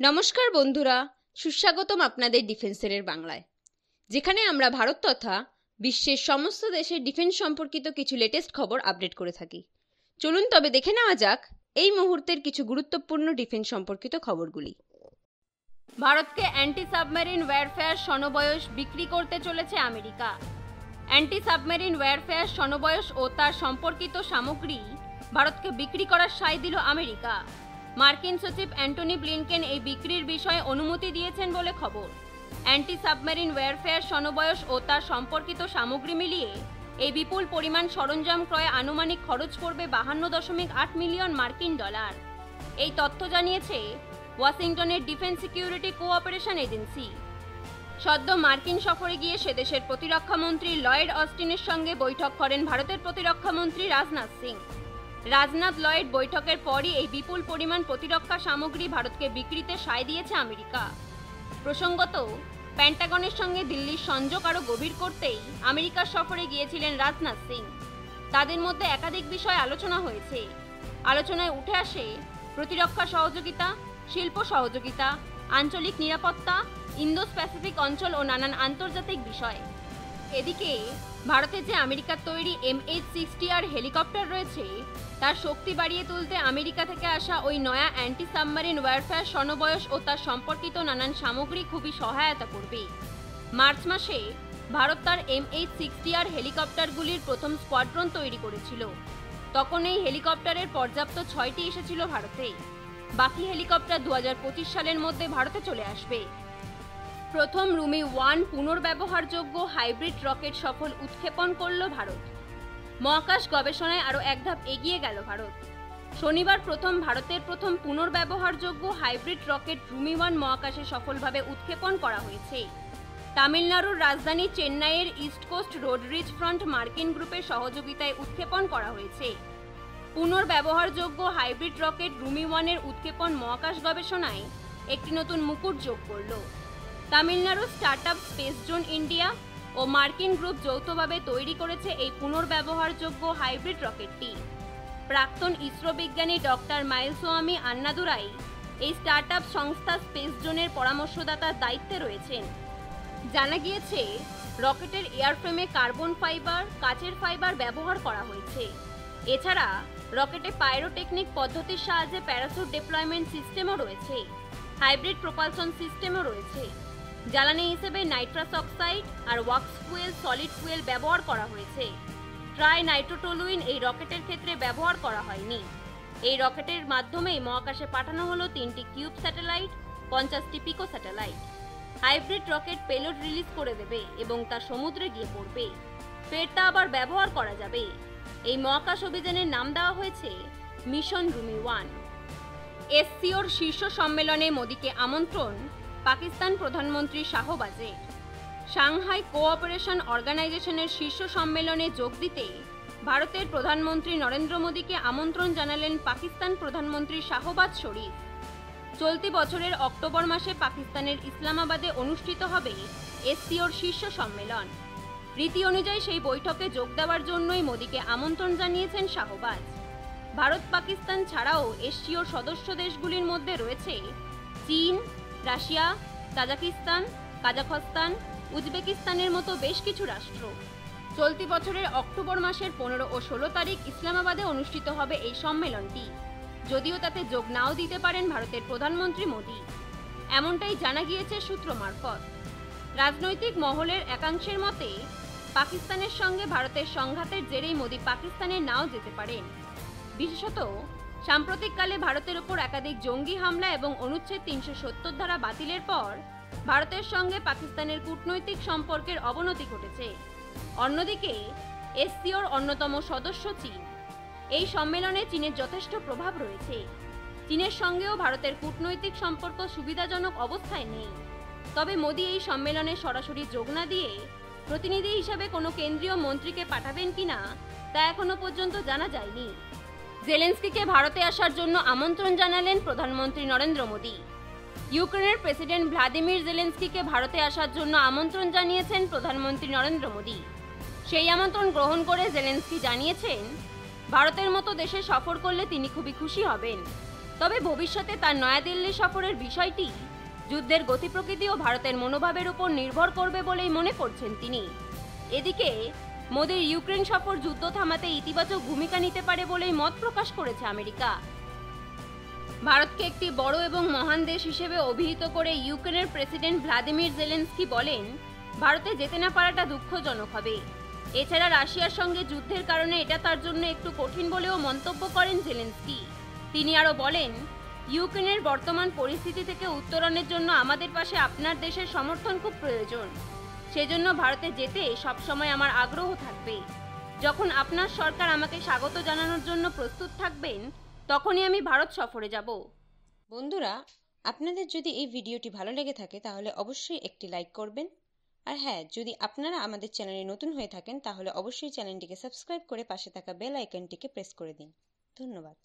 নমস্কার বন্ধুরা, সুস্বাগতম আপনাদের ডিফেন্সের বাংলায়, যেখানে আমরা ভারত তথা বিশ্বের সমস্ত দেশের ডিফেন্স সম্পর্কিত কিছু লেটেস্ট খবর আপডেট করে থাকি। চলুন তবে দেখে নেওয়া যাক এই মুহূর্তের কিছু গুরুত্বপূর্ণ ডিফেন্স সম্পর্কিত খবরগুলি। ভারতকে অ্যান্টি সাবমেরিন ওয়্যারফেয়ার সমবয়স বিক্রি করতে চলেছে আমেরিকা। অ্যান্টি সাবমেরিন ওয়্যারফেয়ার সমবয়স ও তার সম্পর্কিত সামগ্রী ভারতকে বিক্রি করার সায় দিল আমেরিকা। মার্কিন সচিব অ্যান্টনি ব্লিনকেন এই বিক্রির বিষয়ে অনুমতি দিয়েছেন বলে খবর। অ্যান্টি সাবমেরিন ওয়্যারফেয়ার সমবয়স ও তার সম্পর্কিত সামগ্রী মিলিয়ে এই বিপুল পরিমাণ সরঞ্জাম ক্রয়ে আনুমানিক খরচ পড়বে 52.8 মিলিয়ন মার্কিন ডলার। এই তথ্য জানিয়েছে ওয়াশিংটনের ডিফেন্স সিকিউরিটি কোঅপারেশন এজেন্সি। সদ্য মার্কিন সফরে গিয়ে সে দেশের প্রতিরক্ষামন্ত্রী লয়েড অস্টিনের সঙ্গে বৈঠক করেন ভারতের প্রতিরক্ষামন্ত্রী রাজনাথ সিং। রাজনাথ লয়েড বৈঠকের পরই এই বিপুল পরিমাণ প্রতিরক্ষা সামগ্রী ভারতকে বিক্রিতে সায় দিয়েছে আমেরিকা। প্রসঙ্গত, প্যান্টাগনের সঙ্গে দিল্লির সংযোগ আরও গভীর করতেই আমেরিকার সফরে গিয়েছিলেন রাজনাথ সিং। তাদের মধ্যে একাধিক বিষয় আলোচনা হয়েছে। আলোচনায় উঠে আসে প্রতিরক্ষা সহযোগিতা, শিল্প সহযোগিতা, আঞ্চলিক নিরাপত্তা, ইন্দো প্যাসিফিক অঞ্চল ও নানান আন্তর্জাতিক বিষয়। এদিকে ভারতের যে আমেরিকার তৈরি MH-60R হেলিকপ্টার রয়েছে, তার শক্তি বাড়িয়ে তুলতে আমেরিকা থেকে আসা ওই নয়া অ্যান্টি সাবমেরিন ওয়্যারফেয়ার সমবয়স ও তার সম্পর্কিত নানান সামগ্রী খুবই সহায়তা করবে। মার্চ মাসে ভারত তার MH-60R হেলিকপ্টারগুলির প্রথম স্কোয়াড্রন তৈরি করেছিল। তখন এই হেলিকপ্টারের পর্যাপ্ত 6টি এসেছিল ভারতে। বাকি হেলিকপ্টার 2025 সালের মধ্যে ভারতে চলে আসবে। প্রথম রুমি-1 পুনর্ব্যবহারযোগ্য হাইব্রিড রকেট সফল উৎক্ষেপণ করল ভারত। মহাকাশ গবেষণায় আরও এক ধাপ এগিয়ে গেল ভারত। শনিবার ভারতের প্রথম পুনর্ব্যবহারযোগ্য হাইব্রিড রকেট রুমি-1 মহাকাশে সফলভাবে উৎক্ষেপণ করা হয়েছে। তামিলনাড়ুর রাজধানী চেন্নাইয়ের east coast road ridge front মার্কিন গ্রুপের সহযোগিতায় উৎক্ষেপণ করা হয়েছে। পুনর্ব্যবহারযোগ্য হাইব্রিড রকেট রুমি-1 এর উৎক্ষেপণ মহাকাশ গবেষণায় একটি নতুন মুকুট যোগ করল। তামিলনাড়ুর স্টার্টআপ স্পেস জোন ইন্ডিয়া ও মার্কিন গ্রুপ যৌথভাবে তৈরি করেছে এই পুনর্ব্যবহারযোগ্য হাইব্রিড রকেটটি। প্রাক্তন ইসরো বিজ্ঞানী ডক্টর মাইলস্বামী আন্নাদুরাই এই স্টার্টআপ সংস্থা স্পেস জোনের পরামর্শদাতার দায়িত্বে রয়েছেন। জানা গিয়েছে, রকেটের এয়ারফ্রেমে কার্বন ফাইবার, কাচের ফাইবার ব্যবহার করা হয়েছে। এছাড়া রকেটে পাইরোটেকনিক পদ্ধতির সাহায্যে প্যারাসুট ডিপ্লয়মেন্ট সিস্টেমও রয়েছে। হাইব্রিড প্রপালশন সিস্টেমও রয়েছে। জ্বালানি হিসেবে নাইট্রাস অক্সাইড আর ওয়াক্স ফুয়েল, সলিড ফুয়েল ব্যবহার করা হয়েছে। ট্রাই নাইট্রোটলুইন এই রকেটের ক্ষেত্রে ব্যবহার করা হয়নি। এই রকেটের মাধ্যমেই মহাকাশে পাঠানো হলো 3টি কিউব স্যাটেলাইট, 50টি pico satellite. Hybrid rocket payload release করে দেবে এবং তা সমুদ্রে গিয়ে পড়বে। ফের তা আবার ব্যবহার করা যাবে। এই মহাকাশ অভিযানের নাম দেওয়া হয়েছে মিশন রুমি-1। SCOর শীর্ষ সম্মেলনে মোদিকে আমন্ত্রণ পাকিস্তান প্রধানমন্ত্রী শাহবাজের। সাংহাই কোঅপারেশন অর্গানাইজেশনের শীর্ষ সম্মেলনে যোগ দিতে ভারতের প্রধানমন্ত্রী নরেন্দ্র মোদিকে আমন্ত্রণ জানালেন পাকিস্তান প্রধানমন্ত্রী শাহবাজ শরীফ। চলতি বছরের অক্টোবর মাসে পাকিস্তানের ইসলামাবাদে অনুষ্ঠিত হবে SCOর শীর্ষ সম্মেলন। রীতি অনুযায়ী সেই বৈঠকে যোগ দেওয়ার জন্যই মোদিকে আমন্ত্রণ জানিয়েছেন শাহবাজ। ভারত পাকিস্তান ছাড়াও SCOর সদস্য দেশগুলির মধ্যে রয়েছে চীন, রাশিয়া, তাজিকিস্তান, কাজাখস্তান, উজবেকিস্তানের মতো বেশ কিছু রাষ্ট্র। চলতি বছরের অক্টোবর মাসের 15 ও 16 তারিখ ইসলামাবাদে অনুষ্ঠিত হবে এই সম্মেলনটি। যদিও তাতে যোগ নাও দিতে পারেন ভারতের প্রধানমন্ত্রী মোদি, এমনটাই জানা গিয়েছে সূত্র মারফত। রাজনৈতিক মহলের একাংশের মতে পাকিস্তানের সঙ্গে ভারতের সংঘাতের জেরেই মোদি পাকিস্তানে নাও যেতে পারেন। বিশেষত সাম্প্রতিককালে ভারতের উপর একাধিক জঙ্গি হামলা এবং অনুচ্ছেদ 370 ধারা বাতিলের পর ভারতের সঙ্গে পাকিস্তানের কূটনৈতিক সম্পর্কের অবনতি ঘটেছে। অন্যদিকে SCOর অন্যতম সদস্য চীন। এই সম্মেলনে চীনের যথেষ্ট প্রভাব রয়েছে। চীনের সঙ্গেও ভারতের কূটনৈতিক সম্পর্ক সুবিধাজনক অবস্থায় নেই। তবে মোদি এই সম্মেলনে সরাসরি যোগ না দিয়ে প্রতিনিধি হিসাবে কোনো কেন্দ্রীয় মন্ত্রীকে পাঠাবেন কিনা তা এখনো পর্যন্ত জানা যায়নি। জেলেন্সকিকে ভারতে আসার জন্য আমন্ত্রণ জানালেন প্রধানমন্ত্রী নরেন্দ্র মোদি। ইউক্রেনের প্রেসিডেন্ট ভ্লাদিমির জেলেন্সকিকে ভারতে আসার জন্য আমন্ত্রণ জানিয়েছেন প্রধানমন্ত্রী নরেন্দ্র মোদি। সেই আমন্ত্রণ গ্রহণ করে জেলেন্সকি জানিয়েছেন, ভারতের মতো দেশে সফর করলে তিনি খুবই খুশি হবেন। তবে ভবিষ্যতে তার নয়াদিল্লি সফরের বিষয়টি যুদ্ধের গতি প্রকৃতি ও ভারতের মনোভাবের উপর নির্ভর করবে বলেই মনে করছেন তিনি। এদিকে মোদির ইউক্রেন সফর যুদ্ধ থামাতে ইতিবাচক ভূমিকা নিতে পারে বলেই মত প্রকাশ করেছে আমেরিকা। ভারতকে একটি বড় এবং মহান দেশ হিসেবে অভিহিত করে ইউক্রেনের প্রেসিডেন্ট ভ্লাদিমির জেলেনস্কি বলেন, ভারতে যেতে না পারাটা দুঃখজনক হবে। এছাড়া রাশিয়ার সঙ্গে যুদ্ধের কারণে এটা তার জন্য একটু কঠিন বলেও মন্তব্য করেন জেলেনস্কি। তিনি আরও বলেন, ইউক্রেনের বর্তমান পরিস্থিতি থেকে উত্তরণের জন্য আমাদের পাশে আপনার দেশের সমর্থন খুব প্রয়োজন। সেজন্য ভারতে যেতে সবসময় আমার আগ্রহ থাকবে। যখন আপনার সরকার আমাকে স্বাগত জানানোর জন্য প্রস্তুত থাকবেন, তখনই আমি ভারত সফরে যাব। বন্ধুরা, আপনাদের যদি এই ভিডিওটি ভালো লেগে থাকে তাহলে অবশ্যই একটি লাইক করবেন। আর হ্যাঁ, যদি আপনারা আমাদের চ্যানেলে নতুন হয়ে থাকেন তাহলে অবশ্যই চ্যানেলটিকে সাবস্ক্রাইব করে পাশে থাকা বেল আইকনটিকে প্রেস করে দিন। ধন্যবাদ।